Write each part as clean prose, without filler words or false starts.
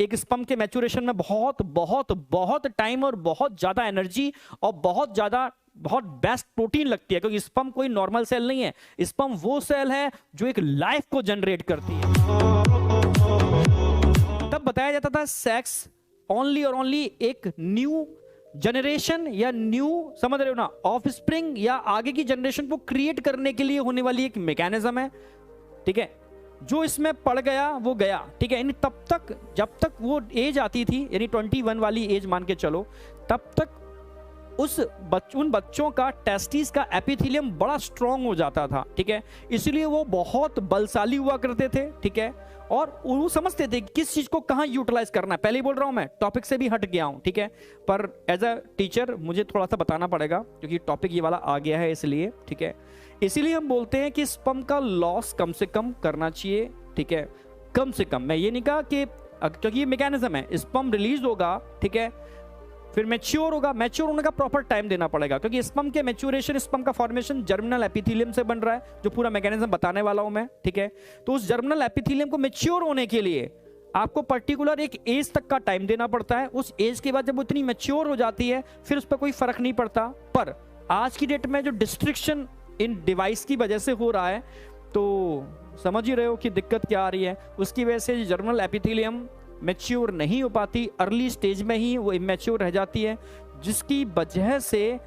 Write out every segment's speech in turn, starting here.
एक स्पर्म के मैच्योरेशन में बहुत बहुत बहुत टाइम और बहुत ज्यादा एनर्जी और बहुत बेस्ट प्रोटीन लगती है, क्योंकि स्पर्म कोई नॉर्मल सेल नहीं है। स्पर्म वो सेल है जो एक लाइफ को जनरेट करती है। तब बताया जाता था सेक्स ओनली और ओनली एक न्यू जनरेशन या न्यू, समझ रहे हो ना, ऑफ स्प्रिंग या आगे की जनरेशन को क्रिएट करने के लिए होने वाली एक मैकेनिज्म है, ठीक है। जो इसमें पड़ गया वो गया, ठीक है। यानी तब तक, जब तक वो एज आती थी, यानी 21 वाली एज मान के चलो, तब तक उन बच्चों का टेस्टिस का एपिथेलियम बड़ा स्ट्रांग हो जाता था, ठीक है। इसलिए वो बहुत बलशाली हुआ करते थे, ठीक है। और वो समझते थे किस चीज को कहां यूटिलाइज करना है। पहले ही बोल रहा हूं, मैं टॉपिक से भी हट गया हूं, ठीक है, पर एज अ टीचर मुझे थोड़ा सा बताना पड़ेगा क्योंकि टॉपिक ये वाला आ गया है, इसलिए, ठीक है। इसीलिए हम बोलते हैं कि स्पर्म का लॉस कम से कम करना चाहिए, ठीक है, कम से कम। मैं ये नहीं कहा कि, क्योंकि ये मैकेनिज्म है, स्पर्म रिलीज होगा, ठीक है, फिर मैच्योर होगा। मैच्योर होने का प्रॉपर टाइम देना पड़ेगा, क्योंकि स्पर्म के मैच्योरेशन, स्पर्म का फॉर्मेशन जर्मिनल एपिथेलियम से बन रहा है, जो पूरा मैकेनिज्म बताने वाला हूं मैं, ठीक है। तो उस जर्मिनल एपिथेलियम को मैच्योर होने के लिए आपको पर्टिकुलर एक एज तक का टाइम देना पड़ता है। उस एज के बाद जब वो इतनी मैच्योर हो जाती है, फिर उस पर कोई फर्क नहीं पड़ता। पर आज की डेट में जो डिस्ट्रिक्शन इन डिवाइस की वजह से हो रहा है, तो समझ ही रहे हो कि दिक्कत क्या आ रही है। उसकी वजह से जर्मिनल एपिथेलियम मैच्योर नहीं हो पाती, अर्ली स्टेज में ही वो इमैच्योर रह जाती है, जिसकी वजह से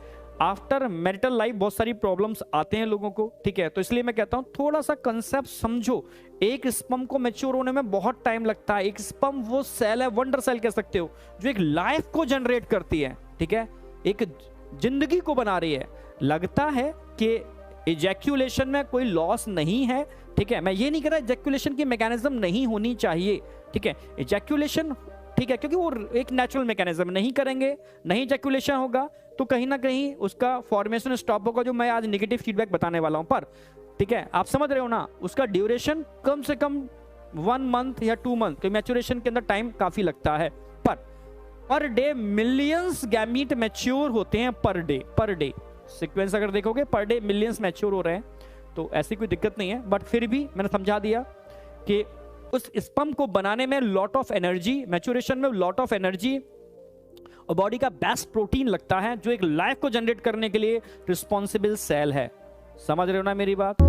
आफ्टर मैरिटल लाइफ बहुत सारी प्रॉब्लम्स आते हैं लोगों को, ठीक है। तो इसलिए मैं कहता हूं थोड़ा सा कंसेप्ट समझो। एक स्पर्म को मैच्योर होने में बहुत टाइम लगता है। एक स्पर्म वो सेल है, वंडर सेल कह सकते हो, जो एक लाइफ को जनरेट करती है, ठीक है, एक जिंदगी को बना रही है। लगता है कि इजैक्यूलेशन में कोई लॉस नहीं है, ठीक है। मैं ये नहीं कह रहा इजैक्यूलेशन की मैकेनिज्म नहीं होनी चाहिए, ठीक है, इजैक्यूलेशन, ठीक है, क्योंकि वो एक नेचुरल मैकेनिज्म, नहीं करेंगे, नहीं इजैक्यूलेशन होगा तो कहीं ना कहीं उसका फॉर्मेशन स्टॉप होगा, जो मैं आज नेगेटिव फीडबैक बताने वाला हूं। पर ठीक है, आप समझ रहे हो ना, उसका ड्यूरेशन कम से कम 1 मंथ या 2 मंथ, तो मैच्योरेशन के अंदर टाइम काफी लगता है। Per day millions gamete mature होते हैं, पर डे सीक्वेंस अगर देखोगे पर डे मिलियंस मैच्योर हो रहे हैं, तो ऐसी कोई दिक्कत नहीं है। बट फिर भी मैंने समझा दिया कि उस स्पर्म को बनाने में लॉट ऑफ एनर्जी, मैच्योरेशन में लॉट ऑफ एनर्जी और बॉडी का बेस्ट प्रोटीन लगता है, जो एक लाइफ को जनरेट करने के लिए रिस्पॉन्सिबल सेल है। समझ रहे हो ना मेरी बात?